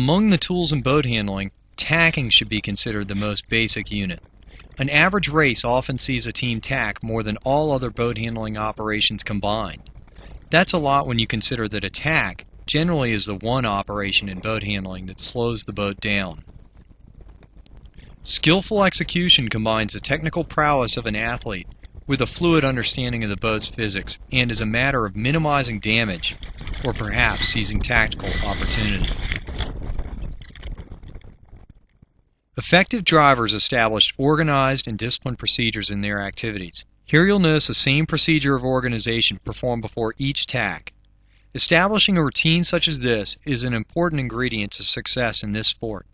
Among the tools in boat handling, tacking should be considered the most basic unit. An average race often sees a team tack more than all other boat handling operations combined. That's a lot when you consider that a tack generally is the one operation in boat handling that slows the boat down. Skillful execution combines the technical prowess of an athlete with a fluid understanding of the boat's physics and is a matter of minimizing damage or perhaps seizing tactical opportunity. Effective drivers establish organized and disciplined procedures in their activities. Here you'll notice the same procedure of organization performed before each tack. Establishing a routine such as this is an important ingredient to success in this sport.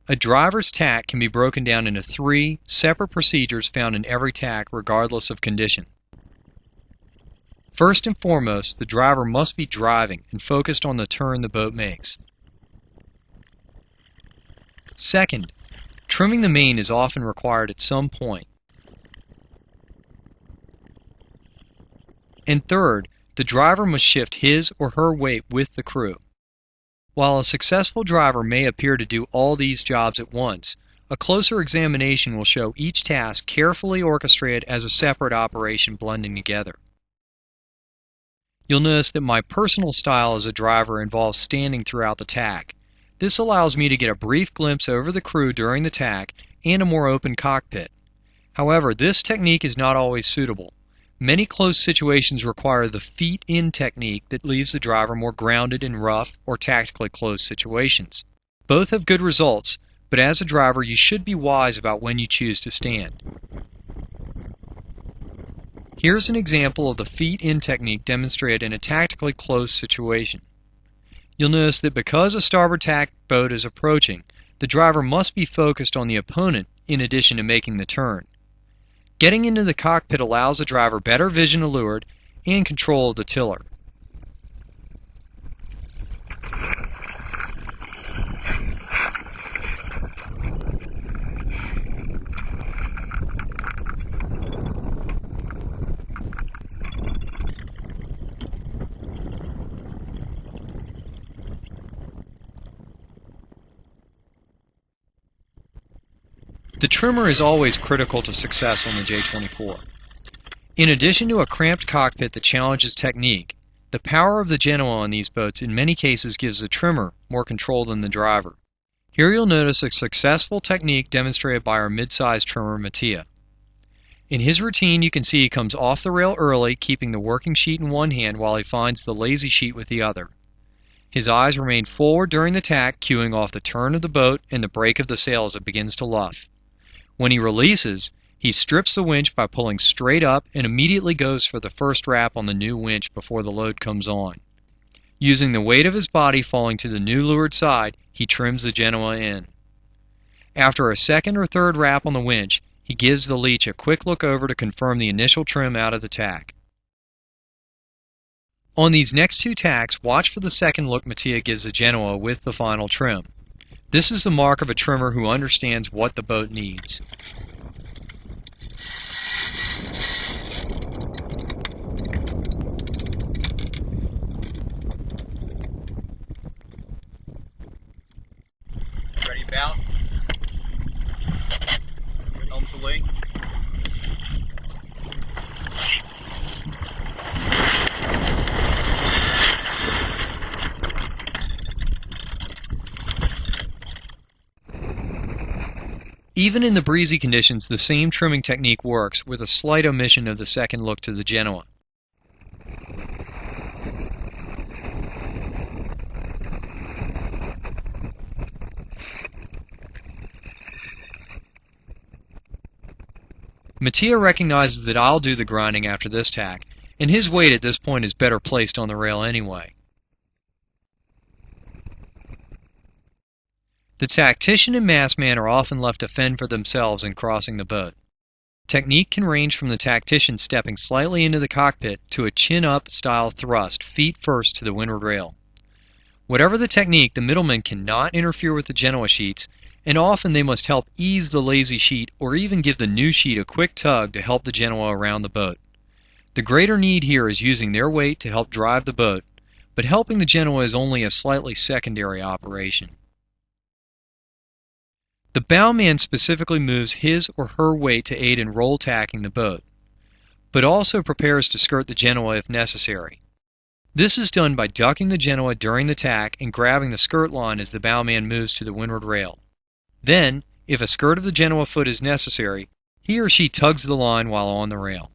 A driver's tack can be broken down into 3 separate procedures found in every tack regardless of condition. First and foremost, the driver must be driving and focused on the turn the boat makes. Second, trimming the main is often required at some point. And third, the driver must shift his or her weight with the crew. While a successful driver may appear to do all these jobs at once, a closer examination will show each task carefully orchestrated as a separate operation blending together. You'll notice that my personal style as a driver involves standing throughout the tack. This allows me to get a brief glimpse over the crew during the tack and a more open cockpit. However, this technique is not always suitable. Many close situations require the feet-in technique that leaves the driver more grounded in rough or tactically close situations. Both have good results, but as a driver you should be wise about when you choose to stand. Here's an example of the feet-in technique demonstrated in a tactically close situation. You'll notice that because a starboard tack boat is approaching, the driver must be focused on the opponent in addition to making the turn. Getting into the cockpit allows the driver better vision to leeward and control of the tiller. The trimmer is always critical to success on the J24. In addition to a cramped cockpit that challenges technique, the power of the Genoa on these boats in many cases gives the trimmer more control than the driver. Here you'll notice a successful technique demonstrated by our mid-sized trimmer Mattia. In his routine you can see he comes off the rail early, keeping the working sheet in one hand while he finds the lazy sheet with the other. His eyes remain forward during the tack, cueing off the turn of the boat and the break of the sail as it begins to luff. When he releases, he strips the winch by pulling straight up and immediately goes for the first wrap on the new winch before the load comes on. Using the weight of his body falling to the new leeward side, he trims the Genoa in. After a second or third wrap on the winch, he gives the leech a quick look over to confirm the initial trim out of the tack. On these next 2 tacks, watch for the second look Mattia gives the Genoa with the final trim. This is the mark of a trimmer who understands what the boat needs. Ready about? Helms away. Even in the breezy conditions, the same trimming technique works with a slight omission of the second look to the Genoa. Mattia recognizes that I'll do the grinding after this tack, and his weight at this point is better placed on the rail anyway. The tactician and mastman are often left to fend for themselves in crossing the boat. Technique can range from the tactician stepping slightly into the cockpit to a chin-up style thrust, feet first to the windward rail. Whatever the technique, the middlemen cannot interfere with the Genoa sheets, and often they must help ease the lazy sheet or even give the new sheet a quick tug to help the Genoa around the boat. The greater need here is using their weight to help drive the boat, but helping the Genoa is only a slightly secondary operation. The bowman specifically moves his or her weight to aid in roll tacking the boat, but also prepares to skirt the Genoa if necessary. This is done by ducking the Genoa during the tack and grabbing the skirt line as the bowman moves to the windward rail. Then, if a skirt of the Genoa foot is necessary, he or she tugs the line while on the rail.